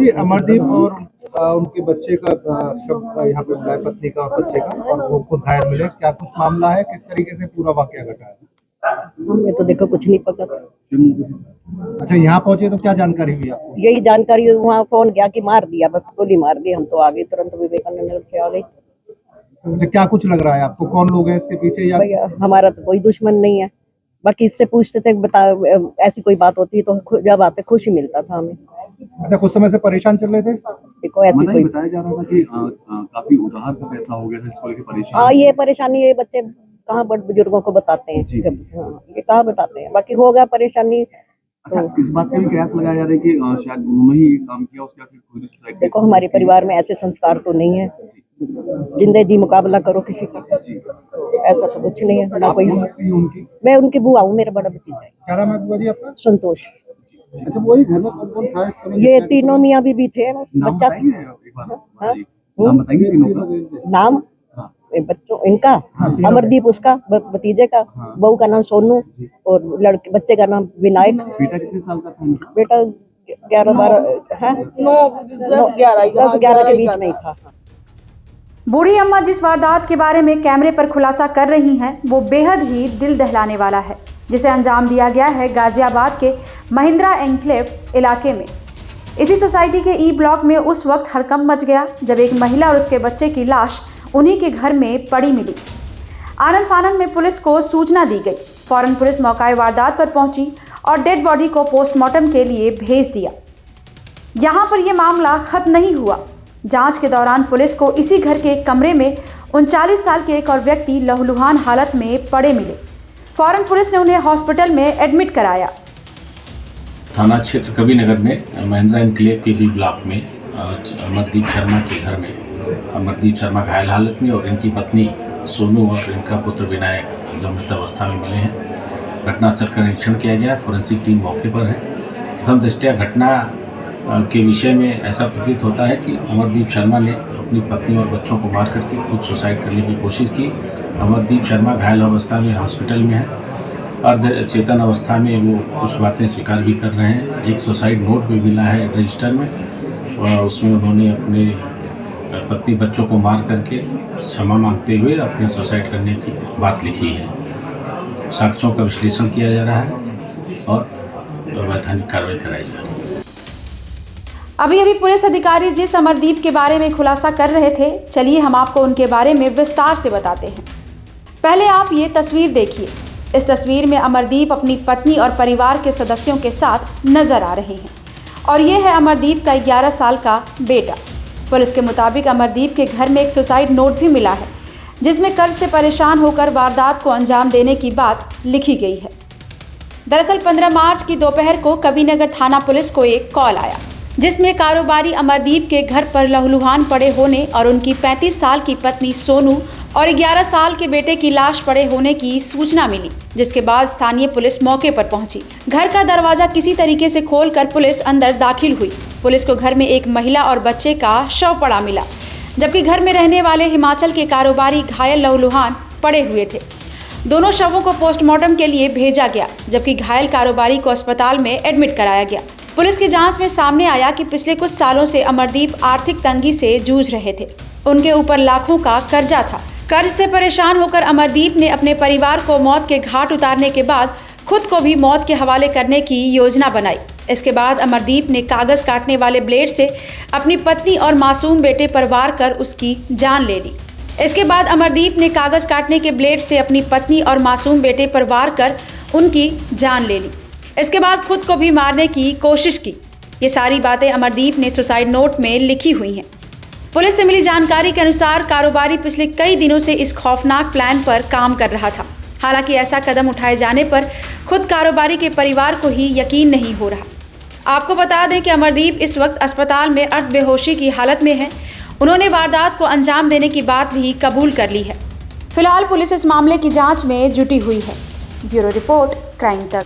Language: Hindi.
जी अमरदीप और उनके बच्चे का शव यहाँ पे मिला है, पत्नी का और बच्चे का, और वो खुद घायल मिले। क्या कुछ मामला है, किस तरीके से पूरा वाकया घटा है? हमें तो देखो कुछ नहीं पता। अच्छा, यहाँ पहुंचे तो क्या जानकारी हुई आपको? यही जानकारी हुई, वहाँ फोन गया कि मार दिया, बस गोली मार दी। हम तो आ गए तुरंत, विवेकानंद नगर से आ गई। अच्छा, क्या कुछ लग रहा है आपको, कौन लोग हैं इसके पीछे? या भैया हमारा तो कोई दुश्मन नहीं है, बाकी इससे पूछते थे, बता ऐसी कोई बात होती है तो जब आते खुशी मिलता था हमें। अच्छा, कुछ समय से परेशान चल रहे थे? देखो ऐसी कोई बताया जा रहा था कि काफी उधार का पैसा हो गया था, इसको लेकर परेशान। हाँ, ये परेशानी ये बच्चे कहाँ बड़े बुजुर्गों को बताते हैं। हाँ, ये कहाँ बताते हैं, बाकी हो गया परेशानी। अच्छा, इस बात का भी कयास लगाया जा रहा है कि शायद उन्होंने ही काम किया, उसके बाद खुद सुसाइड। देखो हमारे परिवार में ऐसे संस्कार तो नहीं है, जिंदे जी मुकाबला करो किसी का, ऐसा तो कुछ नहीं है ना कोई। उनकी मैं उनकी बुआ हूँ, मेरा बड़ा भतीजा है। क्या नाम है बुआ जी आपका? संतोष। अच्छा, वही घर में कौन था इस समय? ये तीनों मियाँ बीबी थे, बस बच्चा था। नाम बताएंगे तीनों का? नाम बच्चों इनका अमरदीप, उसका भतीजे का, बहू का नाम सोनू, और लड़के बच्चे का नाम विनायक। बेटा कितने साल का था उनका? बेटा 11-12 है, 10-11 के बीच में ही था। बूढ़ी अम्मा जिस वारदात के बारे में कैमरे पर खुलासा कर रही हैं वो बेहद ही दिल दहलाने वाला है, जिसे अंजाम दिया गया है गाजियाबाद के महिंद्रा एन्क्लेव इलाके में। इसी सोसाइटी के ई ब्लॉक में उस वक्त हड़कंप मच गया जब एक महिला और उसके बच्चे की लाश उन्हीं के घर में पड़ी मिली। आनन फानन में पुलिस को सूचना दी गई। फौरन पुलिस मौके वारदात पर पहुंची और डेड बॉडी को पोस्टमार्टम के लिए भेज दिया। यहाँ पर यह मामला खत्म नहीं हुआ। जांच के दौरान पुलिस को इसी घर के एक कमरे में 39 साल के एक और व्यक्ति लहूलुहान हालत में पड़े मिले। फौरन पुलिस ने उन्हें हॉस्पिटल में एडमिट कराया। थाना क्षेत्र कबीरनगर में महिंद्रा एन्क्लेव के बी ब्लॉक में अमरदीप शर्मा के घर में अमरदीप शर्मा घायल हालत में और इनकी पत्नी सोनू और इनका पुत्र विनायक जो मृत अवस्था में मिले हैं। घटनास्थल का निरीक्षण किया गया। फोरेंसिक टीम मौके पर है। प्रथम दृष्टया घटना के विषय में ऐसा प्रतीत होता है कि अमरदीप शर्मा ने अपनी पत्नी और बच्चों को मार करके खुद सुसाइड करने की कोशिश की। अमरदीप शर्मा घायल अवस्था में हॉस्पिटल में है। अर्ध चेतन अवस्था में वो कुछ बातें स्वीकार भी कर रहे हैं। एक सुसाइड नोट भी मिला है रजिस्टर में, और उसमें उन्होंने अपने पत्नी बच्चों को मार करके क्षमा मांगते हुए अपने सुसाइड करने की बात लिखी है। साक्ष्यों का विश्लेषण किया जा रहा है और वैधानिक कार्रवाई कराई जा रही है। अभी पुलिस अधिकारी जिस अमरदीप के बारे में खुलासा कर रहे थे, चलिए हम आपको उनके बारे में विस्तार से बताते हैं। पहले आप ये तस्वीर देखिए। इस तस्वीर में अमरदीप अपनी पत्नी और परिवार के सदस्यों के साथ नजर आ रहे हैं और ये है अमरदीप का 11 साल का बेटा। पुलिस के मुताबिक अमरदीप के घर में एक सुसाइड नोट भी मिला है जिसमें कर्ज से परेशान होकर वारदात को अंजाम देने की बात लिखी गई है। दरअसल 15 मार्च की दोपहर को कबीरनगर थाना पुलिस को एक कॉल आया जिसमें कारोबारी अमरदीप के घर पर लहूलुहान पड़े होने और उनकी 35 साल की पत्नी सोनू और 11 साल के बेटे की लाश पड़े होने की सूचना मिली, जिसके बाद स्थानीय पुलिस मौके पर पहुंची। घर का दरवाजा किसी तरीके से खोलकर पुलिस अंदर दाखिल हुई। पुलिस को घर में एक महिला और बच्चे का शव पड़ा मिला, जबकि घर में रहने वाले हिमाचल के कारोबारी घायल लहूलुहान पड़े हुए थे। दोनों शवों को पोस्टमार्टम के लिए भेजा गया, जबकि घायल कारोबारी को अस्पताल में एडमिट कराया गया। पुलिस की जांच में सामने आया कि पिछले कुछ सालों से अमरदीप आर्थिक तंगी से जूझ रहे थे। उनके ऊपर लाखों का कर्जा था। कर्ज से परेशान होकर अमरदीप ने अपने परिवार को मौत के घाट उतारने के बाद खुद को भी मौत के हवाले करने की योजना बनाई। इसके बाद अमरदीप ने कागज काटने वाले ब्लेड से अपनी पत्नी और मासूम बेटे पर वार कर उसकी जान ले ली। इसके बाद अमरदीप ने कागज काटने के ब्लेड से अपनी पत्नी और मासूम बेटे पर वार कर उनकी जान ले ली। इसके बाद खुद को भी मारने की कोशिश की। ये सारी बातें अमरदीप ने सुसाइड नोट में लिखी हुई हैं। पुलिस से मिली जानकारी के अनुसार कारोबारी पिछले कई दिनों से इस खौफनाक प्लान पर काम कर रहा था। हालांकि ऐसा कदम उठाए जाने पर खुद कारोबारी के परिवार को ही यकीन नहीं हो रहा। आपको बता दें कि अमरदीप इस वक्त अस्पताल में अर्ध बेहोशी की हालत में है। उन्होंने वारदात को अंजाम देने की बात भी कबूल कर ली है। फिलहाल पुलिस इस मामले की जांच में जुटी हुई है। ब्यूरो रिपोर्ट, क्राइम तक।